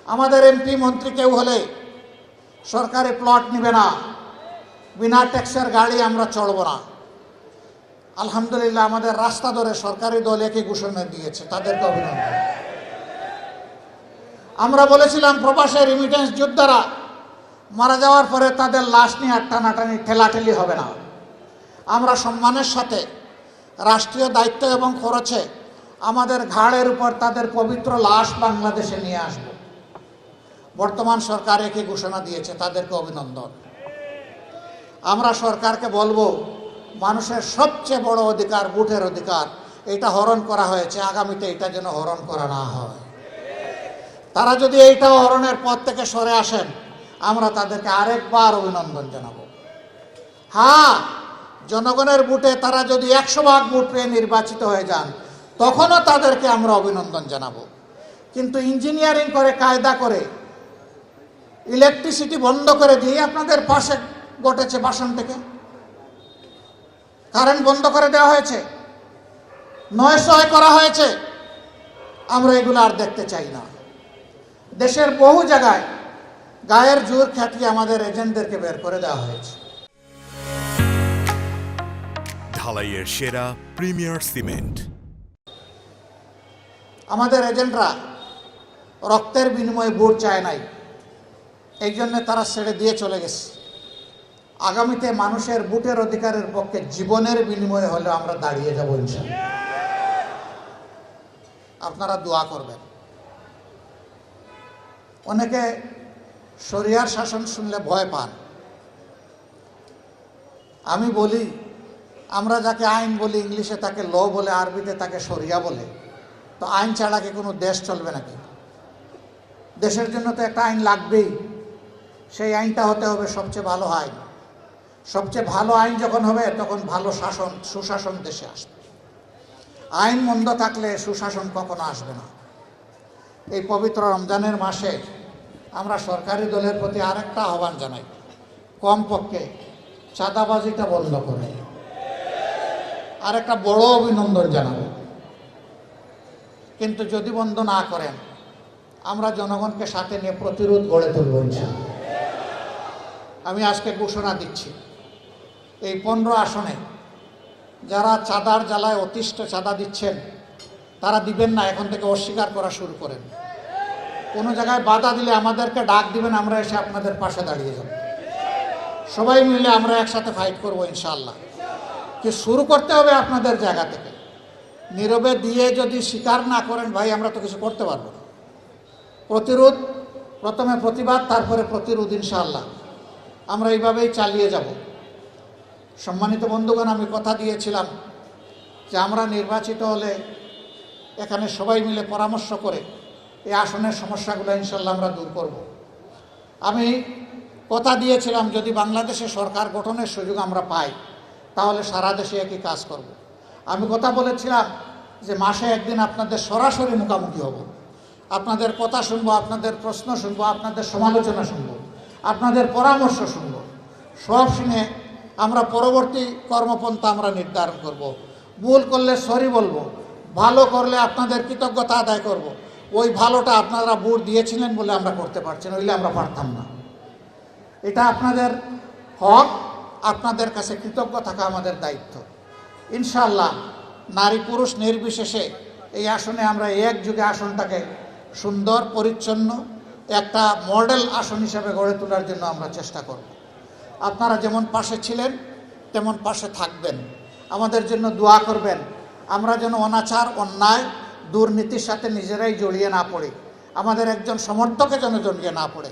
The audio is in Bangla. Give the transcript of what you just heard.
আমাদের এমপি মন্ত্রী কেউ হলে সরকারি প্লট নিবে না, বিনা ট্যাক্সের গাড়ি আমরা চড়ব না। আলহামদুলিল্লাহ আমাদের রাস্তা ধরে সরকারি দল একই ঘোষণা দিয়েছে, তাদেরকে অভিনন্দন। আমরা বলেছিলাম প্রবাসে রিমিটেন্স যোদ্ধারা মারা যাওয়ার পরে তাদের লাশ নিয়ে টানাটানি ঠেলাঠেলি হবে না। আমরা সম্মানের সাথে রাষ্ট্রীয় দায়িত্ব এবং খরচে আমাদের ঘাড়ের উপর তাদের পবিত্র লাশ বাংলাদেশে নিয়ে আসব। বর্তমান সরকার একই ঘোষণা দিয়েছে, তাদেরকে অভিনন্দন। আমরা সরকারকে বলবো, মানুষের সবচেয়ে বড় অধিকার ভোটের অধিকার, এটা হরণ করা হয়েছে, আগামীতে এটা যেন হরণ করা না হয়। তারা যদি এইটাও হরণের পথ থেকে সরে আসেন, আমরা তাদেরকে আরেকবার অভিনন্দন জানাবো। হ্যাঁ, জনগণের ভোটে তারা যদি 100 ভাগ ভোট পেয়ে নির্বাচিত হয়ে যান, তখনও তাদেরকে আমরা অভিনন্দন জানাবো। কিন্তু ইঞ্জিনিয়ারিং করে, কায়দা করে, ইলেকট্রিসিটি বন্ধ করে দিয়ে আপনাদের পাশে ঘটেছে বাসন থেকে কারেন্ট বন্ধ করে দেওয়া হয়েছে, নয় করা হয়েছে। আমরা এগুলো আর দেখতে চাই না। দেশের বহু জায়গায় গায়ের জোর খাটিয়ে আমাদের এজেন্টদেরকে বের করে দেওয়া হয়েছে। ঢালাইয়ের সেরা প্রিমিয়ার সিমেন্ট। আমাদের এজেন্টরা রক্তের বিনিময়ে ভোট চায় নাই, এই জন্য তারা ছেড়ে দিয়ে চলে গেছে। আগামীতে মানুষের ভোটের অধিকারের পক্ষে জীবনের বিনিময়ে হলে আমরা দাঁড়িয়ে যাব ইনশাআল্লাহ। আপনারা দোয়া করবেন। অনেকে শরিয়ার শাসন শুনলে ভয় পান। আমি বলি, আমরা যাকে আইন বলি, ইংলিশে তাকে ল বলে, আরবিতে তাকে শরিয়া বলে। তো আইন ছাড়া কি কোনো দেশ চলবে নাকি? দেশের জন্য তো একটা আইন লাগবেই। সেই আইনটা হতে হবে সবচেয়ে ভালো আইন। সবচেয়ে ভালো আইন যখন হবে, তখন ভালো শাসন, সুশাসন দেশে আসবে। আইন মন্দ থাকলে সুশাসন কখনো আসবে না। এই পবিত্র রমজানের মাসে আমরা সরকারি দলের প্রতি আরেকটা আহ্বান জানাই, কমপক্ষে চাঁদাবাজিটা বন্ধ করে। আরেকটা বড় অভিনন্দন জানাবো, কিন্তু যদি বন্ধ না করেন, আমরা জনগণকে সাথে নিয়ে প্রতিরোধ গড়ে তুলব ইনশাআল্লাহ। আমি আজকে ঘোষণা দিচ্ছি, এই 15 আসনে যারা চাঁদার জ্বালায় অতিষ্ঠ চাঁদা দিচ্ছেন, তারা দিবেন না, এখন থেকে অস্বীকার করা শুরু করেন। কোনো জায়গায় বাধা দিলে আমাদেরকে ডাক দিবেন, আমরা এসে আপনাদের পাশে দাঁড়িয়ে যাব। সবাই মিলে আমরা একসাথে ফাইট করব ইনশাআল্লাহ। কি শুরু করতে হবে আপনাদের জায়গা থেকে। নীরবে দিয়ে যদি স্বীকার না করেন, ভাই আমরা তো কিছু করতে পারবো না। প্রতিরোধ, প্রথমে প্রতিবাদ, তারপরে প্রতিরোধ ইনশাআল্লাহ। আমরা এইভাবেই চালিয়ে যাব। সম্মানিত বন্ধুগণ, আমি কথা দিয়েছিলাম যে আমরা নির্বাচিত হলে এখানে সবাই মিলে পরামর্শ করে এই আসনের সমস্যাগুলো ইনশাআল্লাহ আমরা দূর করব। আমি কথা দিয়েছিলাম, যদি বাংলাদেশে সরকার গঠনের সুযোগ আমরা পাই, তাহলে সারা দেশে একই কাজ করব। আমি কথা বলেছিলাম যে মাসে একদিন আপনাদের সরাসরি মুখোমুখি হব, আপনাদের কথা শুনবো, আপনাদের প্রশ্ন শুনবো, আপনাদের সমালোচনা শুনবো, আপনাদের পরামর্শ শুনবো। সব শুনে আমরা পরবর্তী কর্মপন্থা আমরা নির্ধারণ করব। ভুল করলে সরি বলবো, ভালো করলে আপনাদের কৃতজ্ঞতা আদায় করব। ওই ভালোটা আপনারা ভোট দিয়েছিলেন বলে আমরা করতে পারছি না, হইলে আমরা পারতাম না। এটা আপনাদের হক, আপনাদের কাছে কৃতজ্ঞ থাকা আমাদের দায়িত্ব। ইনশাআল্লাহ নারী পুরুষ নির্বিশেষে এই আসনে আমরা একযুগে আসনটাকে সুন্দর, পরিচ্ছন্ন একটা মডেল আসন হিসাবে গড়ে তোলার জন্য আমরা চেষ্টা করব। আপনারা যেমন পাশে ছিলেন তেমন পাশে থাকবেন, আমাদের জন্য দোয়া করবেন। আমরা যেন অনাচার, অন্যায়, দুর্নীতির সাথে নিজেরাই জড়িয়ে না পড়ি, আমাদের একজন সমর্থকে যেন জড়িয়ে না পড়ে।